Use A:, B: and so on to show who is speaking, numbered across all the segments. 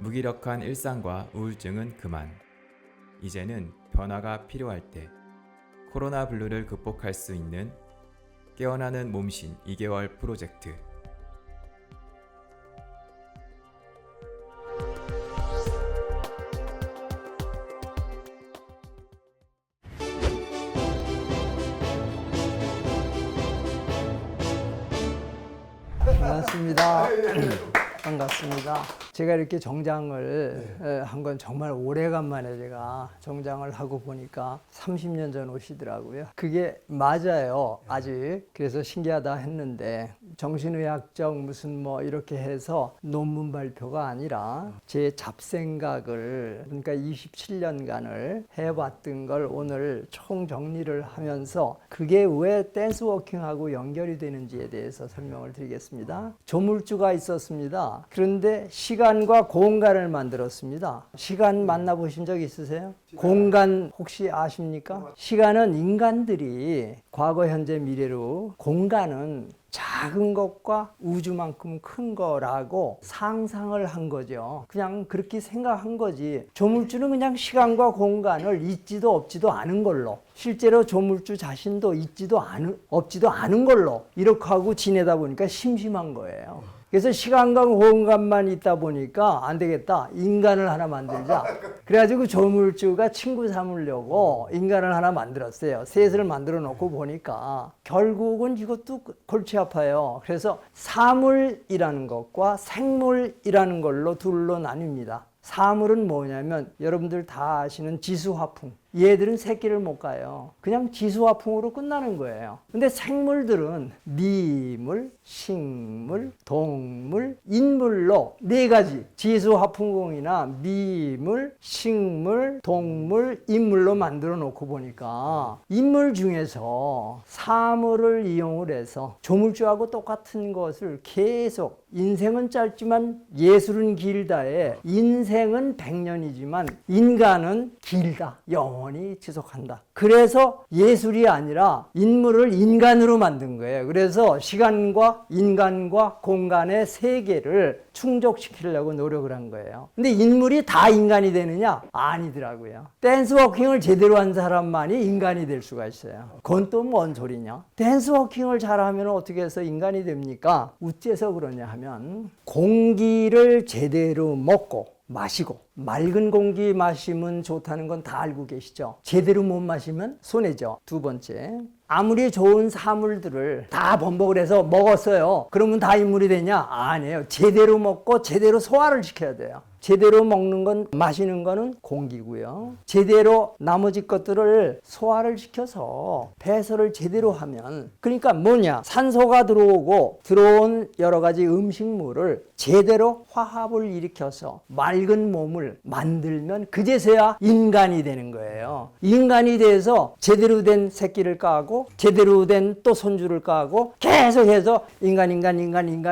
A: 무기력한 일상과 우울증은 그만. 이제는 변화가 필요할 때 코로나 블루를 극복할 수 있는 깨어나는 몸신 2개월 프로젝트.
B: 반갑습니다. 반갑습니다. 제가 이렇게 정장을 한 건 정말 오래간만에 제가 정장을 하고 보니까 30년 전 옷이더라고요. 그게 맞아요, 아직. 그래서 신기하다 했는데 정신의학적 무슨 뭐 이렇게 해서 논문 발표가 아니라 제 잡생각을, 그러니까 27년간을 해봤던 걸 오늘 총 정리를 하면서 그게 왜 댄스 워킹하고 연결이 되는지에 대해서 설명을 드리겠습니다. 조물주가 있었습니다. 그런데 시간과 공간을 만들었습니다. 시간 만나보신 적 있으세요? 공간 혹시 아십니까? 시간은 인간들이 과거, 현재, 미래로, 공간은 작은 것과 우주만큼 큰 거라고 상상을 한 거죠. 그냥 그렇게 생각한 거지. 조물주는 그냥 시간과 공간을 있지도 없지도 않은 걸로, 실제로 조물주 자신도 없지도 않은 걸로 이렇게 하고 지내다 보니까 심심한 거예요. 그래서 시간과 공간만 있다 보니까 안 되겠다, 인간을 하나 만들자. 그래가지고 조물주가 친구 삼으려고 인간을 하나 만들었어요. 셋을 만들어 놓고 보니까 결국은 이것도 골치 아파요. 그래서 사물이라는 것과 생물이라는 걸로 둘로 나뉩니다. 사물은 뭐냐면 여러분들 다 아시는 지수화풍. 얘들은 새끼를 못 가요. 그냥 지수화풍으로 끝나는 거예요. 근데 생물들은 미물, 식물, 동물, 인물로 네 가지, 지수화풍공이나 미물, 식물, 동물, 인물로 만들어 놓고 보니까 인물 중에서 사물을 이용을 해서 조물주하고 똑같은 것을 계속, 인생은 짧지만 예술은 길다에 인생은 100년이지만 인간은 길다, 영원히 지속한다. 그래서 예술이 아니라 인물을 인간으로 만든 거예요. 그래서 시간과 인간과 공간의 세계를 충족시키려고 노력을 한 거예요. 근데 인물이 다 인간이 되느냐? 아니더라고요. 댄스 워킹을 제대로 한 사람만이 인간이 될 수가 있어요. 그건 또 뭔 소리냐? 댄스 워킹을 잘하면 어떻게 해서 인간이 됩니까? 어째서 그러냐 하면 공기를 제대로 먹고 마시고, 맑은 공기 마시면 좋다는 건 다 알고 계시죠? 제대로 못 마시면 손해죠. 두 번째, 아무리 좋은 사물들을 다 번복을 해서 먹었어요. 그러면 다 인물이 되냐? 아니에요. 제대로 먹고 제대로 소화를 시켜야 돼요. 제대로 먹는 건, 마시는 거는 공기고요. 제대로 나머지 것들을 소화를 시켜서 배설을 제대로 하면, 그러니까 뭐냐? 산소가 들어온 여러 가지 음식물을 제대로 화합을 일으켜서 맑은 몸을 만들면 그제서야 인간이 되는 거예요. 인간이 돼서 제대로 된 새끼를 까고 제대로 된 또 손주를 까고 계속해서 인간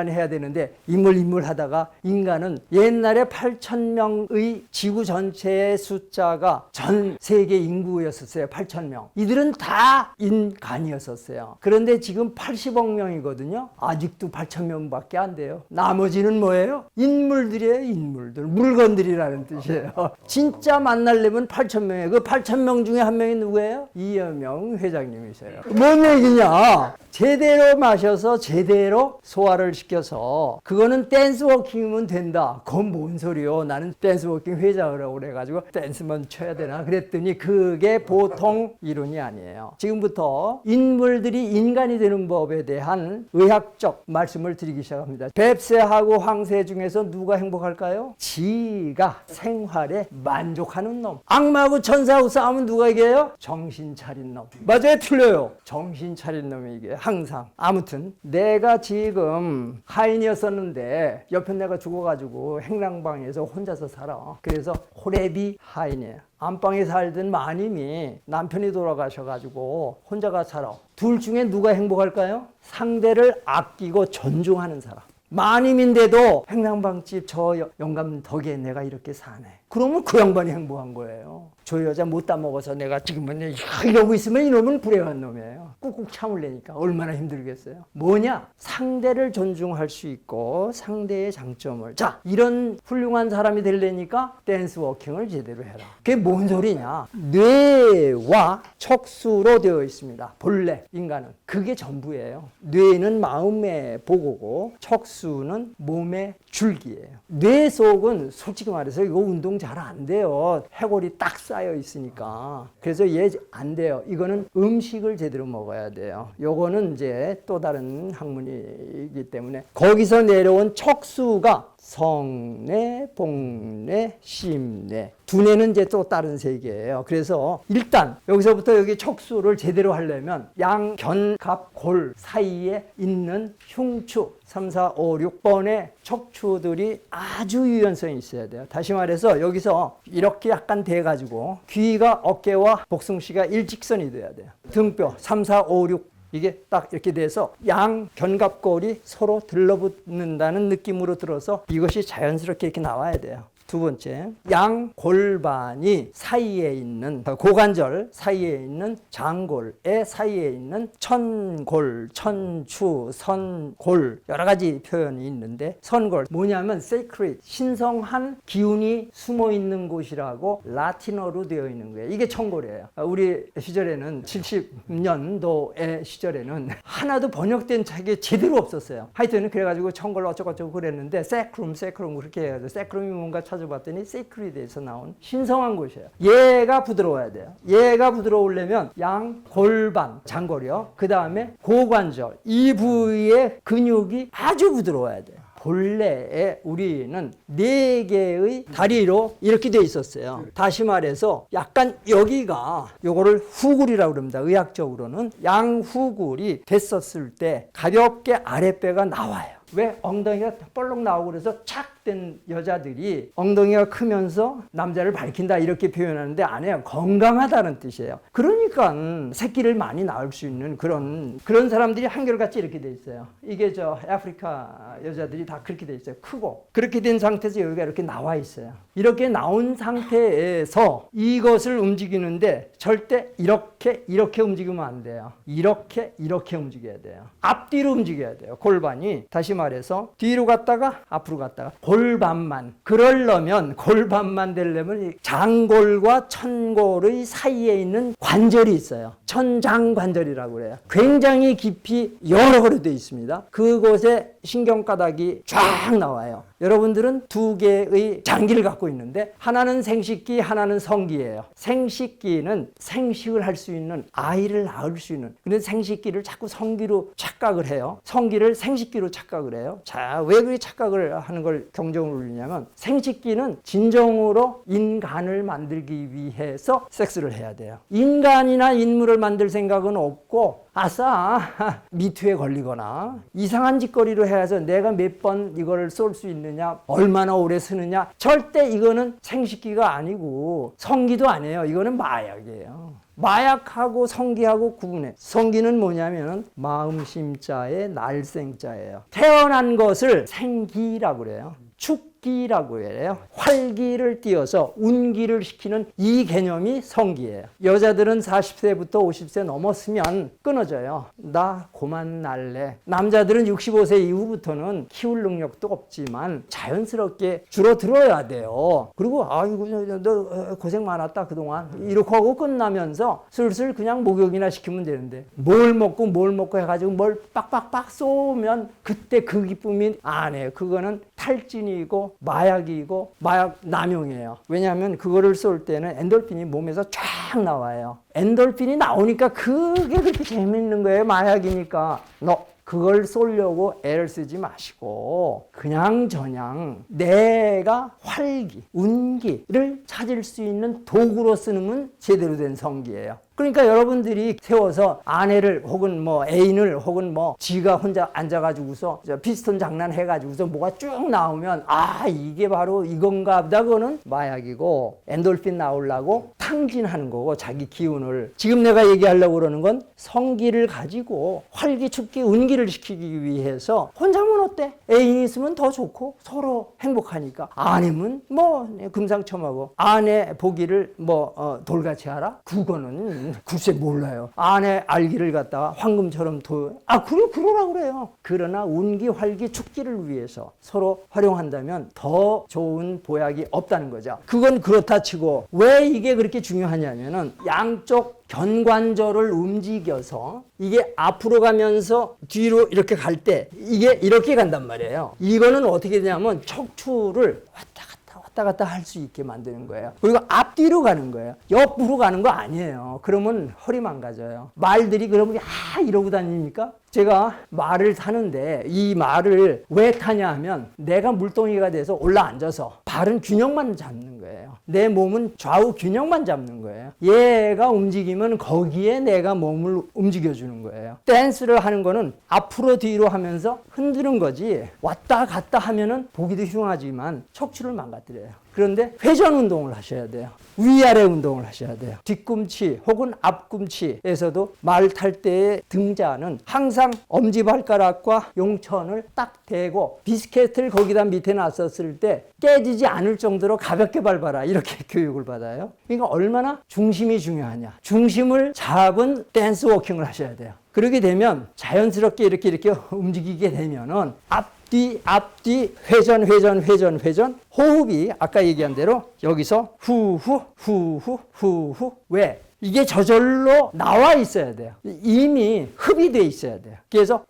B: 해야 되는데 인물 하다가 인간은 옛날에 8,000명의 지구 전체의 숫자가 전 세계 인구였었어요. 8,000명. 이들은 다 인간이었었어요. 그런데 지금 80억 명이거든요. 아직도 8,000명밖에 안 돼요. 나머지는 뭐예요? 인물들이에요. 인물들. 물건들이라는 뜻이에요. 진짜 만나려면 8,000명이에요. 그 8,000명 중에 한 명이 누구예요? 이여명 회장님이세요. 뭔 얘기냐? 제대로 마셔서 제대로 소화를 시켜서, 그거는 댄스 워킹이면 된다. 그건 뭔 소리요? 나는 댄스 워킹 회장을 하고 그래가지고 댄스만 쳐야 되나? 그랬더니 그게 보통 이론이 아니에요. 지금부터 인물들이 인간이 되는 법에 대한 의학적 말씀을 드리기 시작합니다. 뱁새하고 황새 중에서 누가 행복할까요? 지가 생활에 만족하는 놈. 악마하고 천사하고 싸우면 누가 이겨요? 정신 차린 놈. 맞아요? 틀려요? 정신 차린 놈이 이게 항상. 아무튼 내가 지금 하인이었었는데 옆에 내가 죽어가지고 행랑방에서 혼자서 살아. 그래서 호레비 하인이에요. 안방에 살던 마님이 남편이 돌아가셔가지고 혼자가 살아. 둘 중에 누가 행복할까요? 상대를 아끼고 존중하는 사람. 마님인데도 횡랑방집 저 영감 덕에 내가 이렇게 사네. 그러면 그 양반이 행복한 거예요. 저 여자 못 따먹어서 내가 지금은 이러고 있으면 이놈은 불행한 놈이에요. 꾹꾹 참으려니까 얼마나 힘들겠어요. 뭐냐? 상대를 존중할 수 있고 상대의 장점을. 자, 이런 훌륭한 사람이 되려니까 댄스 워킹을 제대로 해라. 그게 뭔 소리냐? 뇌와 척수로 되어 있습니다. 본래 인간은. 그게 전부예요. 뇌는 마음의 보고고 척수는 몸의 줄기예요. 뇌 속은 솔직히 말해서 이거 운동 잘 안 돼요. 해골이 딱 쌓여 있으니까. 그래서 얘 안 돼요. 이거는 음식을 제대로 먹어야 돼요. 요거는 이제 또 다른 학문이기 때문에 거기서 내려온 척수가 성뇌, 복뇌, 심뇌. 두뇌는 이제 또 다른 세계예요. 그래서 일단 여기서부터 여기 척수를 제대로 하려면 양, 견, 갑, 골 사이에 있는 흉추 3, 4, 5, 6번의 척추들이 아주 유연성이 있어야 돼요. 다시 말해서 여기서 이렇게 약간 돼가지고 귀가 어깨와 복숭씨가 일직선이 돼야 돼요. 등뼈 3, 4, 5, 6 이게 딱 이렇게 돼서 양 견갑골이 서로 들러붙는다는 느낌으로 들어서 이것이 자연스럽게 이렇게 나와야 돼요. 두 번째, 양 골반이 사이에 있는 고관절 사이에 있는 장골의 사이에 있는 천골, 천추, 선골 여러 가지 표현이 있는데 선골 뭐냐면 sacred 신성한 기운이 숨어 있는 곳이라고 라틴어로 되어 있는 거예요. 이게 천골이에요. 우리 시절에는 70년도의 시절에는 하나도 번역된 책이 제대로 없었어요. 하여튼 그래가지고 천골 어쩌고저쩌고 그랬는데 sacrum 그렇게 해가지고 sacrum이 뭔가 찾아봤더니 세이크리드에서 나온 신성한 곳이에요. 얘가 부드러워야 돼요. 얘가 부드러우려면 양 골반, 장골이요. 그 다음에 고관절, 이 부위의 근육이 아주 부드러워야 돼요. 본래에 우리는 4개의 다리로 이렇게 돼 있었어요. 다시 말해서 약간 여기가 요거를 후굴이라고 그럽니다. 의학적으로는 양후굴이 됐었을 때 가볍게 아랫배가 나와요. 왜? 엉덩이가 볼록 나오고 그래서 착된 여자들이 엉덩이가 크면서 남자를 밝힌다 이렇게 표현하는데 아니에요. 건강하다는 뜻이에요. 그러니까 새끼를 많이 낳을 수 있는 그런 사람들이 한결같이 이렇게 돼 있어요. 이게 저 아프리카 여자들이 다 그렇게 돼 있어요. 크고 그렇게 된 상태에서 여기가 이렇게 나와 있어요. 이렇게 나온 상태에서 이것을 움직이는데 절대 이렇게 움직이면 안 돼요. 이렇게 움직여야 돼요. 앞뒤로 움직여야 돼요. 골반이 다시 말해서 뒤로 갔다가 앞으로 갔다가 골반만 골반만 되려면 장골과 천골의 사이에 있는 관절이 있어요. 천장관절이라고 그래요. 굉장히 깊이 여러 개로 되어 있습니다. 그곳에 신경가닥이 쫙 나와요. 여러분들은 2개의 장기를 갖고 있는데 하나는 생식기, 하나는 성기예요. 생식기는 생식을 할 수 있는 아이를 낳을 수 있는. 근데 생식기를 자꾸 성기로 착각을 해요. 성기를 생식기로 착각을 해요. 자, 왜 그렇게 착각을 하는 걸 경종을 울리냐면 생식기는 진정으로 인간을 만들기 위해서 섹스를 해야 돼요. 인간이나 인물을 만들 생각은 없고 아싸 미투에 걸리거나 이상한 짓거리로 해서 내가 몇 번 이걸 쏠 수 있느냐 얼마나 오래 쓰느냐 절대 이거는 생식기가 아니고 성기도 아니에요. 이거는 마약이에요. 마약하고 성기하고 구분해. 성기는 뭐냐면 마음심자의 날생자예요. 태어난 것을 생기라고 그래요. 축기라고 해요. 활기를 띄어서 운기를 시키는 이 개념이 성기예요. 여자들은 40세부터 50세 넘었으면 끊어져요. 나 그만 날래. 남자들은 65세 이후부터는 키울 능력도 없지만 자연스럽게 줄어들어야 돼요. 그리고 아이고 너 고생 많았다 그동안 이렇게 하고 끝나면서 슬슬 그냥 목욕이나 시키면 되는데 뭘 먹고 해가지고 뭘 빡빡빡 쏘면 그때 그 기쁨이 안 해요. 그거는 탈진이고 마약이고 마약 남용이에요. 왜냐하면 그거를 쏠 때는 엔돌핀이 몸에서 쫙 나와요. 엔돌핀이 나오니까 그게 그렇게 재밌는 거예요. 마약이니까. 그걸 쏘려고 애를 쓰지 마시고 그냥 내가 활기, 운기를 찾을 수 있는 도구로 쓰는 제대로 된 성기예요. 그러니까 여러분들이 세워서 아내를 혹은 애인을 혹은 지가 혼자 앉아가지고서 피스톤 장난 해가지고서 뭐가 쭉 나오면 이게 바로 이건가 보다. 그거는 마약이고 엔돌핀 나오려고 상진하는 거고 자기 기운을. 지금 내가 얘기하려고 그러는 건 성기를 가지고 활기축기 운기를 시키기 위해서 혼자면 어때? 애인 있으면 더 좋고 서로 행복하니까. 아니면 뭐 금상첨화고 아내 보기를 돌같이 하라? 그거는 글쎄 몰라요. 아내 알기를 갖다가 황금처럼 그러라고 그래요. 그러나 운기 활기 축기를 위해서 서로 활용한다면 더 좋은 보약이 없다는 거죠. 그건 그렇다 치고 왜 이게 그렇게 중요하냐면은 양쪽 견관절을 움직여서 이게 앞으로 가면서 뒤로 이렇게 갈 때 이게 이렇게 간단 말이에요. 이거는 어떻게 되냐면 척추를 왔다 갔다 할 수 있게 만드는 거예요. 그리고 앞뒤로 가는 거예요. 옆으로 가는 거 아니에요. 그러면 허리 망가져요. 말들이 그러면 이러고 다닙니까? 제가 말을 타는데 이 말을 왜 타냐 하면 내가 물동이가 돼서 올라앉아서 발은 균형만 잡는 거예요. 내 몸은 좌우 균형만 잡는 거예요. 얘가 움직이면 거기에 내가 몸을 움직여주는 거예요. 댄스를 하는 거는 앞으로 뒤로 하면서 흔드는 거지 왔다 갔다 하면은 보기도 흉하지만 척추를 망가뜨려요. 그런데 회전 운동을 하셔야 돼요. 위아래 운동을 하셔야 돼요. 뒤꿈치 혹은 앞꿈치에서도 말 탈 때의 등자는 항상 엄지발가락과 용천을 딱 대고 비스켓을 거기다 밑에 놨었을 때 깨지지 않을 정도로 가볍게 밟아라 이렇게 교육을 받아요. 그러니까 얼마나 중심이 중요하냐. 중심을 잡은 댄스 워킹을 하셔야 돼요. 그렇게 되면 자연스럽게 이렇게 움직이게 되면은 앞뒤 회전 호흡이 아까 얘기한 대로 여기서 후후 왜? 이게 저절로 나와 있어야 돼요. 이미 흡입돼 있어야 돼요. 그래서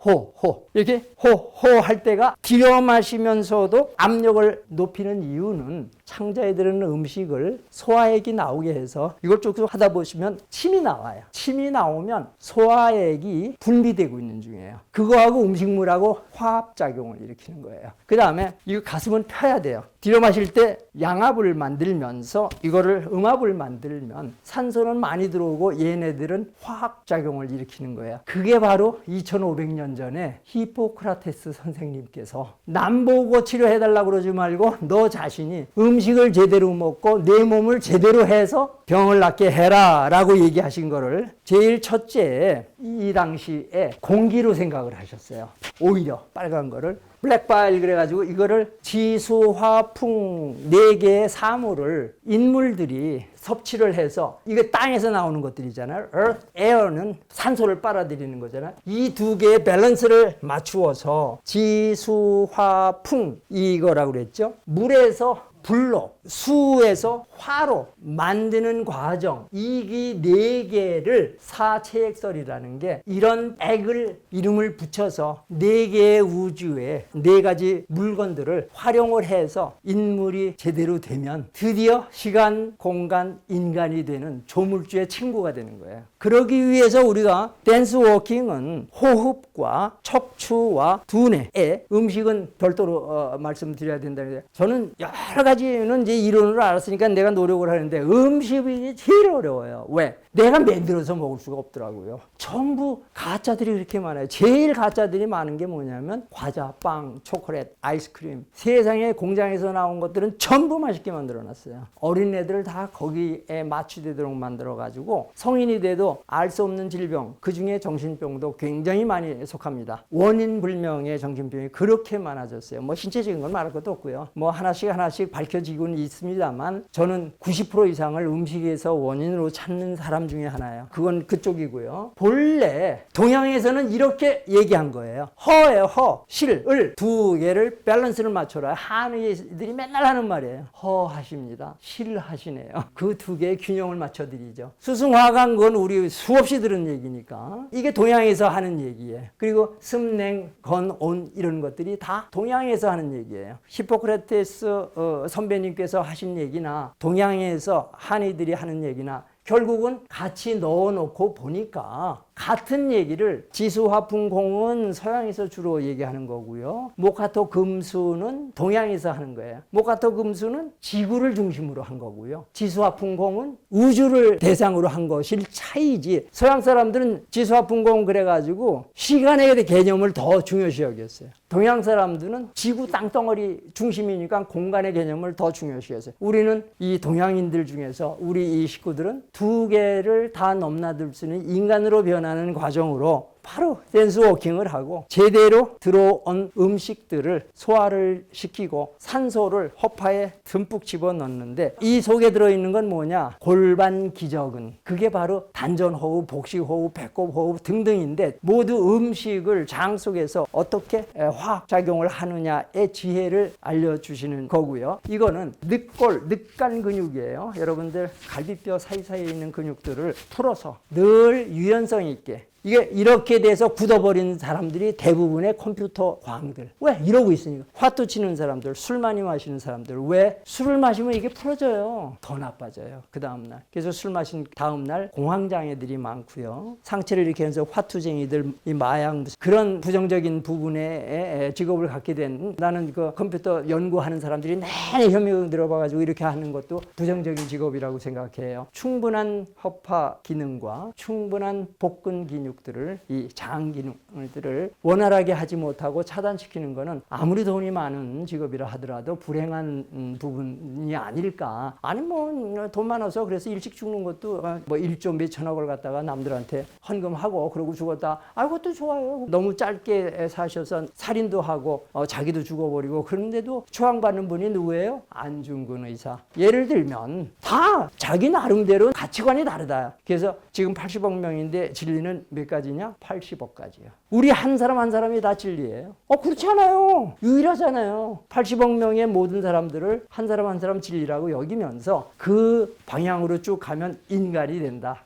B: 이렇게 호 할 때가 들여 마시면서도 압력을 높이는 이유는 창자에 들어있는 음식을 소화액이 나오게 해서 이걸 쭉 하다 보시면 침이 나와요. 침이 나오면 소화액이 분비되고 있는 중이에요. 그거하고 음식물하고 화합작용을 일으키는 거예요. 그 다음에 이거 가슴은 펴야 돼요. 들여 마실 때 양압을 만들면서 이거를 음압을 만들면 산소는 많이 들어오고 얘네들은 화학작용을 일으키는 거예요. 그게 바로 2500년 전에 히포크라테스 선생님께서 남 보고 치료해달라고 그러지 말고 너 자신이 음식을 제대로 먹고 내 몸을 제대로 해서 병을 낫게 해라 라고 얘기하신 거를 제일 첫째 이 당시에 공기로 생각을 하셨어요. 오히려 빨간 거를 블랙바일 그래가지고 이거를 지수화풍 4개의 사물을 인물들이 섭취를 해서 이게 땅에서 나오는 것들이잖아요. Earth, Air는 산소를 빨아들이는 거잖아요. 이 2개의 밸런스를 맞추어서 지수화풍 이거라고 그랬죠. 물에서 불로, 수에서 화로 만드는 과정, 이기 4개를 사체액설이라는 게 이런 액을 이름을 붙여서 4개의 우주에 4가지 물건들을 활용을 해서 인물이 제대로 되면 드디어 시간, 공간, 인간이 되는 조물주의 친구가 되는 거예요. 그러기 위해서 우리가 댄스 워킹은 호흡과 척추와 두뇌의 음식은 별도로 말씀드려야 된다는 게 저는 여러 가지는 이제 이론으로 알았으니까 내가 노력을 하는데 음식이 제일 어려워요. 왜? 내가 만들어서 먹을 수가 없더라고요. 전부 가짜들이 그렇게 많아요. 제일 가짜들이 많은 게 뭐냐면 과자, 빵, 초콜릿, 아이스크림. 세상에 공장에서 나온 것들은 전부 맛있게 만들어놨어요. 어린애들을 다 거기에 맞추되도록 만들어가지고 성인이 돼도 알 수 없는 질병, 그중에 정신병도 굉장히 많이 속합니다. 원인 불명의 정신병이 그렇게 많아졌어요. 뭐 신체적인 건 말할 것도 없고요. 뭐 하나씩 밝혀지고는 있습니다만 저는 90% 이상을 음식에서 원인으로 찾는 사람 중에 하나예요. 그건 그쪽이고요. 본래 동양에서는 이렇게 얘기한 거예요. 허에 허, 실, 을 2개를 밸런스를 맞춰라. 한의들이 맨날 하는 말이에요. 허 하십니다. 실 하시네요. 그 2개의 균형을 맞춰드리죠. 수승화강 건 우리 수없이 들은 얘기니까 이게 동양에서 하는 얘기예요. 그리고 습냉, 건, 온 이런 것들이 다 동양에서 하는 얘기예요. 히포크라테스 선배님께서 하신 얘기나 동양에서 한의들이 하는 얘기나 결국은 같이 넣어놓고 보니까 같은 얘기를 지수화풍공은 서양에서 주로 얘기하는 거고요. 목화토 금수는 동양에서 하는 거예요. 목화토 금수는 지구를 중심으로 한 거고요. 지수화풍공은 우주를 대상으로 한 것일 차이지. 서양 사람들은 지수화풍공 그래가지고 시간의 개념을 더 중요시 여겼어요. 동양 사람들은 지구 땅덩어리 중심이니까 공간의 개념을 더 중요시 여겼어요. 우리는 이 동양인들 중에서 우리 이 식구들은 두 개를 다 넘나들 수 있는 인간으로 변하는 과정으로 바로 댄스워킹을 하고 제대로 들어온 음식들을 소화를 시키고 산소를 허파에 듬뿍 집어넣는데 이 속에 들어있는 건 뭐냐? 골반 기저근. 그게 바로 단전호흡, 복식호흡, 배꼽호흡 등등인데 모두 음식을 장 속에서 어떻게 화학작용을 하느냐의 지혜를 알려주시는 거고요. 이거는 늑간 근육이에요. 여러분들 갈비뼈 사이사이에 있는 근육들을 풀어서 늘 유연성 있게 이게 이렇게 돼서 굳어버린 사람들이 대부분의 컴퓨터 광들. 왜? 이러고 있으니까. 화투 치는 사람들, 술 많이 마시는 사람들. 왜? 술을 마시면 이게 풀어져요. 더 나빠져요. 그 다음날. 그래서 술 마신 다음날 공황장애들이 많고요. 상체를 이렇게 해서 화투쟁이들, 이 마약, 그런 부정적인 부분에 직업을 갖게 된 나는 그 컴퓨터 연구하는 사람들이 내내 혐의를 들어봐가지고 이렇게 하는 것도 부정적인 직업이라고 생각해요. 충분한 허파 기능과 충분한 복근 기능 들을 이 장 기능들을 원활하게 하지 못하고 차단시키는 것은 아무리 돈이 많은 직업이라 하더라도 불행한 부분이 아닐까. 아니 뭐 돈 많아서 그래서 일찍 죽는 것도 뭐 1조 몇천억을 갖다가 남들한테 헌금하고 그러고 죽었다. 아 그것도 좋아요. 너무 짧게 사셔서 살인도 하고 자기도 죽어버리고 그런데도 추앙받는 분이 누구예요? 안중근 의사. 예를 들면 다 자기 나름대로 가치관이 다르다. 그래서 지금 80억 명인데 진리는 몇 가지냐? 80억 가지요. 우리 한 사람 한 사람이 다 진리예요. 그렇지 않아요. 유일하잖아요. 80억 명의 모든 사람들을 한 사람 한 사람 진리라고 여기면서 그 방향으로 쭉 가면 인간이 된다.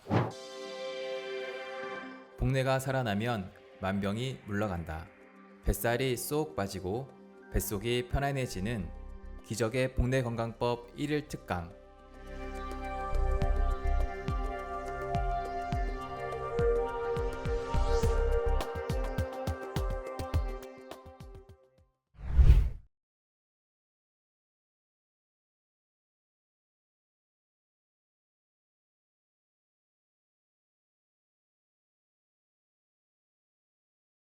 A: 복내가 살아나면 만병이 물러간다. 뱃살이 쏙 빠지고 뱃속이 편안해지는 기적의 복내 건강법 1일 특강.